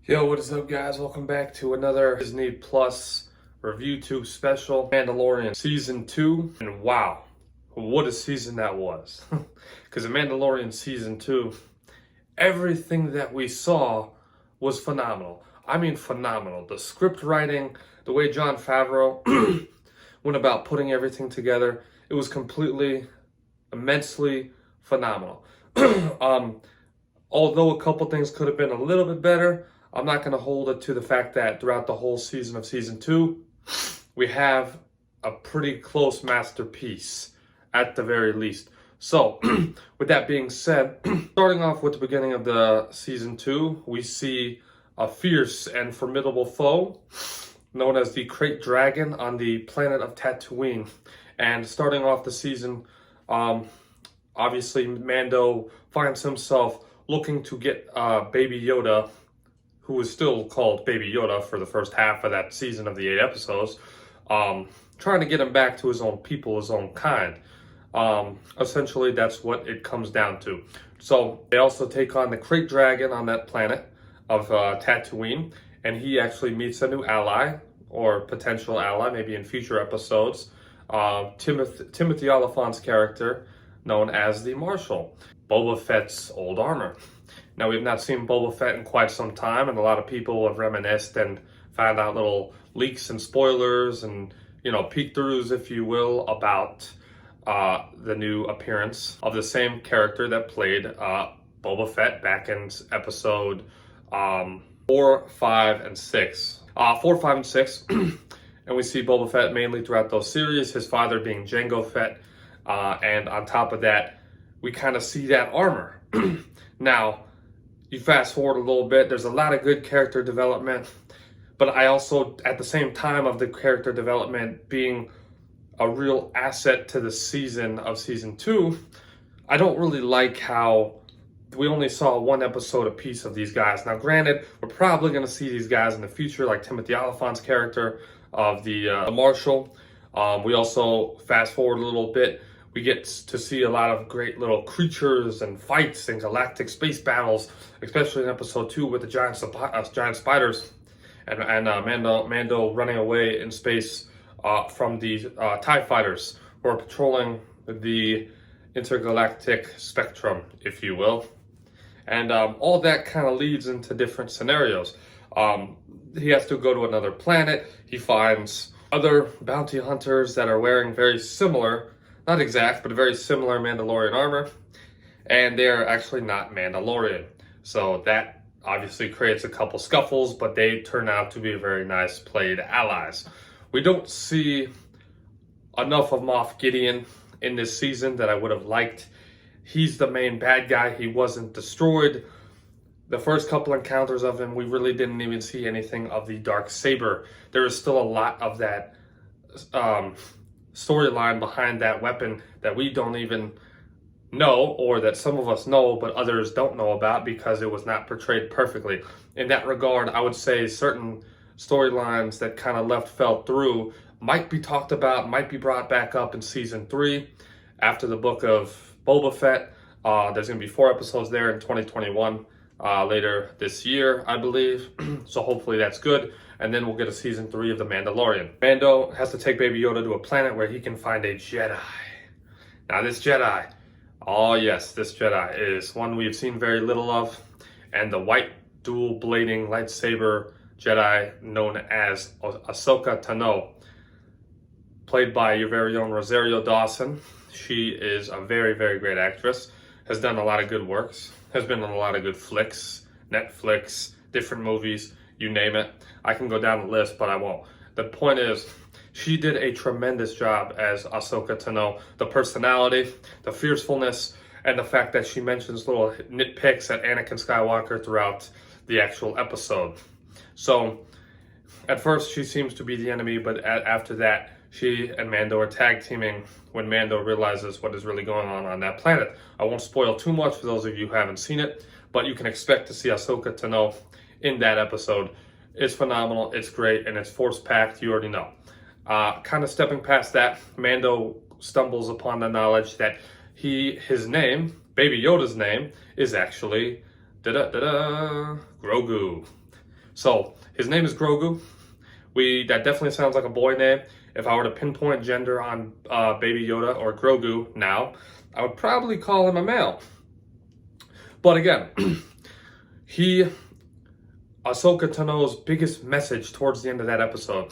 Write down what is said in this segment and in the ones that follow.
Yo, what is up, guys? Welcome back to another Disney Plus Review Tube special, Mandalorian Season 2. And wow, what a season that was. Because in Mandalorian Season 2, everything that we saw was phenomenal. I mean, phenomenal. The script writing, the way Jon Favreau went about putting everything together, it was completely, immensely phenomenal. Although a couple things could have been a little bit better, I'm not going to hold it to the fact that throughout the whole season of Season 2, we have a pretty close masterpiece at the very least. So, with that being said, starting off with the beginning of the Season 2, we see a fierce and formidable foe known as the Krayt Dragon on the planet of Tatooine. And starting off the season, obviously Mando finds himself looking to get Baby Yoda, who is still called Baby Yoda for the first half of that season of the 8 episodes, trying to get him back to his own people, his own kind. Essentially, that's what it comes down to. So they also take on the Krayt Dragon on that planet of Tatooine, and he actually meets a new ally, or potential ally, maybe in future episodes, Timothy Oliphant's character, known as the Marshal, Boba Fett's old armor. Now, we've not seen Boba Fett in quite some time, and a lot of people have reminisced and found out little leaks and spoilers and, peek-throughs, if you will, about the new appearance of the same character that played Boba Fett back in episode 4, 5, and 6. 4, 5, and 6, and we see Boba Fett mainly throughout those series, his father being Jango Fett, and on top of that, we kind of see that armor. Now, you fast forward a little bit, there's a lot of good character development, but I also, at the same time of the character development being a real asset to the season of Season 2, I don't really like how we only saw one episode apiece of these guys. Now, granted, we're probably going to see these guys in the future, like Timothy Oliphant's character of the Marshal. We also, fast forward a little bit, we get to see a lot of great little creatures and fights and galactic space battles, especially in episode 2 with the giant spiders and Mando running away in space from the TIE fighters who are patrolling the intergalactic spectrum, if you will. And all that kind of leads into different scenarios. He has to go to another planet. He finds other bounty hunters that are wearing very similar, not exact, but very similar Mandalorian armor, and they're actually not Mandalorian. So that obviously creates a couple scuffles, but they turn out to be very nice played allies. We don't see enough of Moff Gideon in this season that I would have liked. He's the main bad guy. He wasn't destroyed. The first couple encounters of him, we really didn't even see anything of the dark saber. There is still a lot of that storyline behind that weapon that we don't even know, or that some of us know but others don't know about because it was not portrayed perfectly. In that regard, I would say certain storylines that kind of fell through might be talked about, might be brought back up in Season 3 after the book of Boba Fett. There's going to be 4 episodes there in 2021 later this year, I believe. So hopefully that's good. And then we'll get a Season 3 of The Mandalorian. Mando has to take Baby Yoda to a planet where he can find a Jedi. Now this Jedi, oh yes, this Jedi is one we've seen very little of. And the white dual blading lightsaber Jedi known as Ahsoka Tano, played by your very own Rosario Dawson. She is a very, very great actress, has done a lot of good works, has been in a lot of good flicks, Netflix, different movies, you name it. I can go down the list, but I won't. The point is, she did a tremendous job as Ahsoka Tano. The personality, the fiercefulness, and the fact that she mentions little nitpicks at Anakin Skywalker throughout the actual episode. So, at first she seems to be the enemy, but after that, she and Mando are tag teaming when Mando realizes what is really going on that planet. I won't spoil too much for those of you who haven't seen it, but you can expect to see Ahsoka Tano in that episode. It's phenomenal, it's great, and it's force-packed, you already know. Kind of stepping past that, Mando stumbles upon the knowledge that his name, Baby Yoda's name, is actually Grogu. So his name is Grogu. That definitely sounds like a boy name. If I were to pinpoint gender on Baby Yoda or Grogu now, I would probably call him a male. But again, Ahsoka Tano's biggest message towards the end of that episode,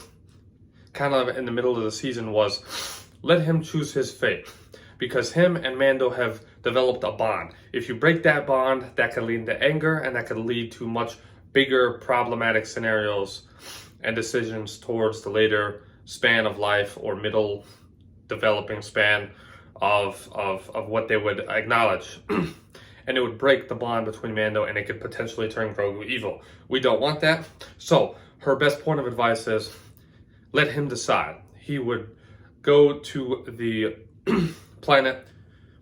kind of in the middle of the season, was let him choose his fate. Because him and Mando have developed a bond. If you break that bond, that could lead to anger, and that could lead to much bigger problematic scenarios and decisions towards the later span of life or middle developing span of what they would acknowledge. And it would break the bond between Mando, and it could potentially turn Grogu evil. We don't want that. So her best point of advice is let him decide. He would go to the planet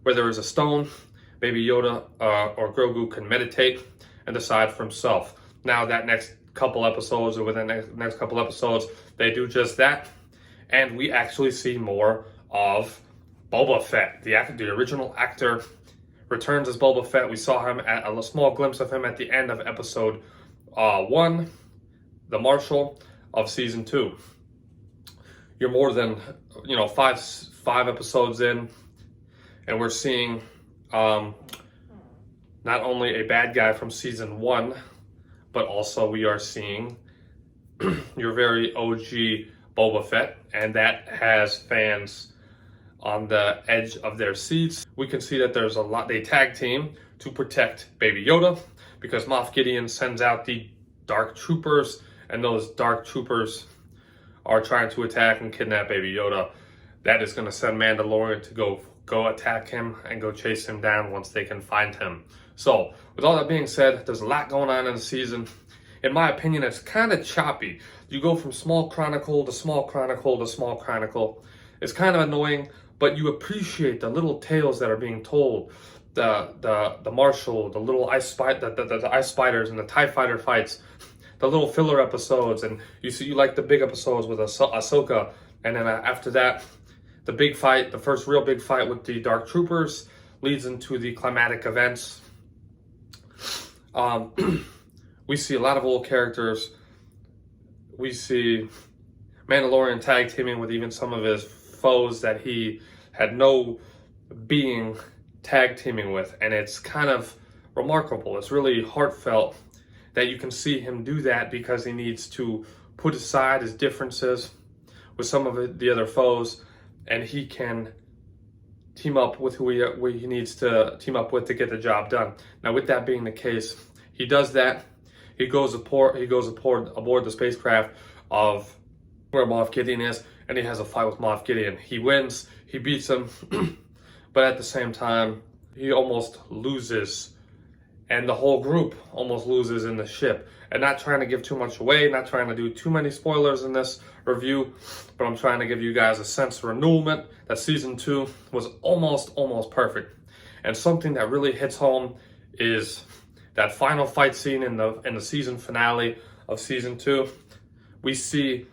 where there is a stone. Baby Yoda or Grogu can meditate and decide for himself. Now that next couple episodes, or within the next couple episodes, they do just that, and we actually see more of Boba Fett. The original actor returns as Boba Fett. We saw him at a small glimpse of him at the end of episode 1, the Marshal of season 2. You're more than five episodes in, and we're seeing not only a bad guy from season 1, but also we are seeing your very OG Boba Fett, and that has fans on the edge of their seats. We can see that there's a lot. They tag team to protect Baby Yoda because Moff Gideon sends out the Dark Troopers, and those Dark Troopers are trying to attack and kidnap Baby Yoda. That is going to send Mandalorian to go attack him and go chase him down once they can find him. So, with all that being said, there's a lot going on in the season. In my opinion, it's kind of choppy. You go from small chronicle to small chronicle to small chronicle. It's kind of annoying, but you appreciate the little tales that are being told. The Marshal, the little the ice spiders and the TIE fighter fights, the little filler episodes, and you like the big episodes with Ahsoka, and then after that, the big fight, the first real big fight with the Dark Troopers leads into the climatic events. We see a lot of old characters. We see Mandalorian tag teaming with even some of his foes that he had no being tag teaming with, and it's kind of remarkable. It's really heartfelt that you can see him do that because he needs to put aside his differences with some of the other foes, and he can team up with who he needs to team up with to get the job done. Now, with that being the case, he does that. He goes aboard the spacecraft of where Moff Gideon is, and he has a fight with Moff Gideon. He wins. He beats him, but at the same time, he almost loses, and the whole group almost loses in the ship. And not trying to give too much away, not trying to do too many spoilers in this review, but I'm trying to give you guys a sense of renewal that season 2 was almost perfect. And something that really hits home is that final fight scene in the season finale of season 2. We see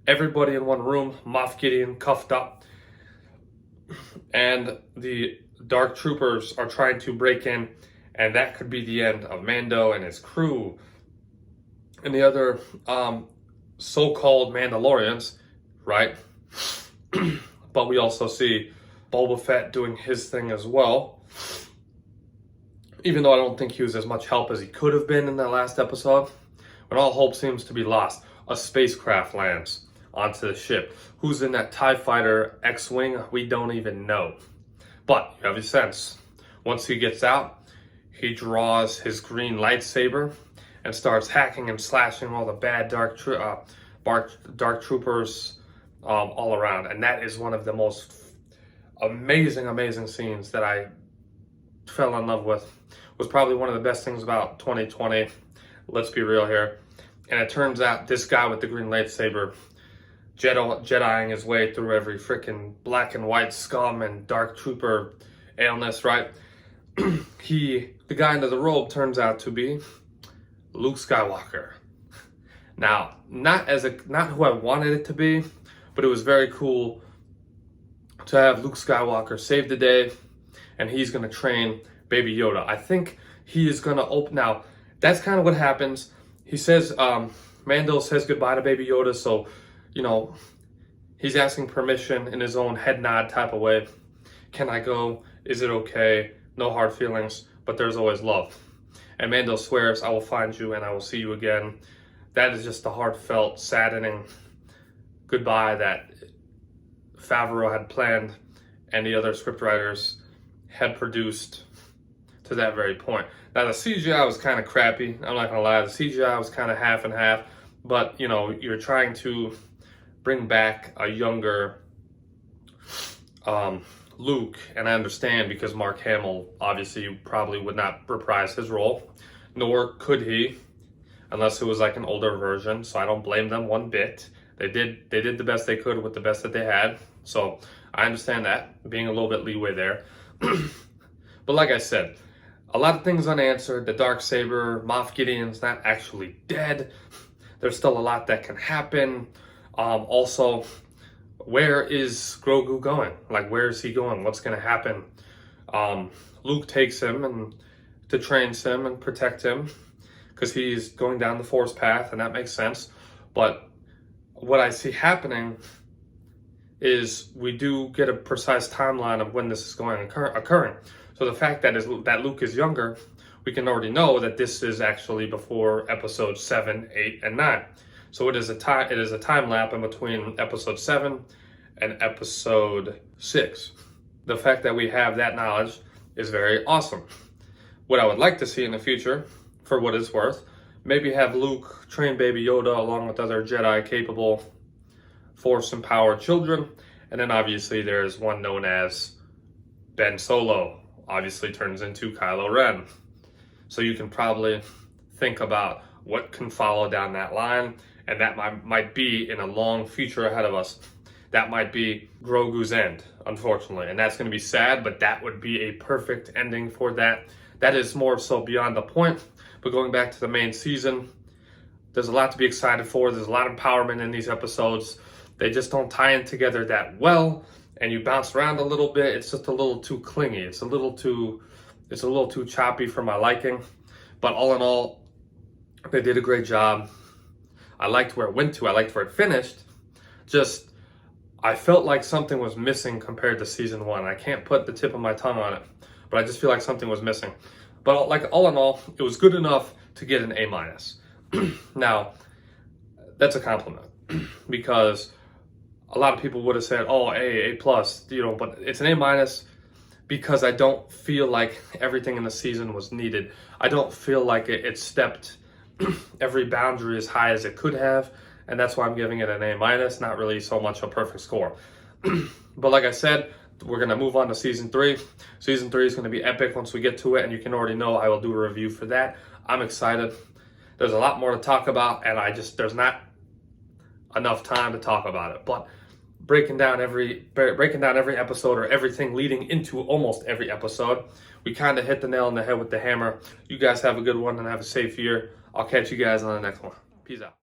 everybody in one room, Moff Gideon cuffed up, and the Dark Troopers are trying to break in, and that could be the end of Mando and his crew and the other so-called Mandalorians, right? But we also see Boba Fett doing his thing as well, even though I don't think he was as much help as he could have been in that last episode. When all hope seems to be lost, a spacecraft lands onto the ship. Who's in that TIE fighter X-Wing? We don't even know. But you have a sense. Once he gets out, he draws his green lightsaber and starts hacking and slashing all the bad Dark Troopers all around. And that is one of the most amazing scenes that I fell in love with. Was probably one of the best things about 2020. Let's be real here. And it turns out this guy with the green lightsaber, Jediing his way through every freaking black and white scum and Dark Trooper illness, right? The guy under the robe turns out to be Luke Skywalker. Now, not who I wanted it to be, but it was very cool to have Luke Skywalker save the day, and he's going to train Baby Yoda. I think he is going to open. Now, that's kind of what happens he says, Mando says goodbye to Baby Yoda, so, you know, he's asking permission in his own head nod type of way. Can I go? Is it okay? No hard feelings, but there's always love. And Mando swears, I will find you and I will see you again. That is just a heartfelt, saddening goodbye that Favreau had planned and the other scriptwriters had produced to that very point. Now, the CGI was kind of crappy. I'm not gonna lie, the CGI was kind of half and half, but you know, you're trying to bring back a younger Luke, and I understand because Mark Hamill obviously probably would not reprise his role, nor could he, unless it was like an older version. So I don't blame them one bit. They did the best they could with the best that they had. So I understand that, being a little bit leeway there. But like I said, a lot of things unanswered. The Darksaber, Moff Gideon's not actually dead. There's still a lot that can happen. Also, where is Grogu going? Like, where is he going? What's going to happen? Luke takes him and to train him and protect him because he's going down the Force path, and that makes sense. But what I see happening is we do get a precise timeline of when this is going occurring. So the fact that Luke is younger, we can already know that this is actually before episode 7, 8, and 9. So it is a time lapse in between episode 7 and episode 6. The fact that we have that knowledge is very awesome. What I would like to see in the future, for what it's worth, maybe have Luke train Baby Yoda along with other Jedi-capable, Force-empowered children. And then obviously there's one known as Ben Solo, obviously turns into Kylo Ren. So you can probably think about what can follow down that line, and that might be in a long future ahead of us. That might be Grogu's end, unfortunately, and that's going to be sad, but that would be a perfect ending for that. That is more so beyond the point, but going back to the main season, there's a lot to be excited for. There's a lot of empowerment in these episodes. They just don't tie in together that well, and you bounce around a little bit. It's just a little too clingy. It's a little too choppy for my liking. But all in all, they did a great job. I liked where it went to. I liked where it finished. Just, I felt like something was missing compared to season 1. I can't put the tip of my tongue on it, but I just feel like something was missing. But like all in all, it was good enough to get an A-. Now, that's a compliment because a lot of people would have said, oh, A+, you know, but it's an A- because I don't feel like everything in the season was needed. I don't feel like it stepped every boundary as high as it could have, and that's why I'm giving it an A-, not really so much a perfect score. But like I said, we're going to move on to season 3. Season 3 is going to be epic once we get to it, and you can already know I will do a review for that. I'm excited. There's a lot more to talk about, and there's not enough time to talk about it. But breaking down every episode, or everything leading into almost every episode, we kind of hit the nail on the head with the hammer. You guys have a good one and have a safe year. I'll catch you guys on the next one. Peace out.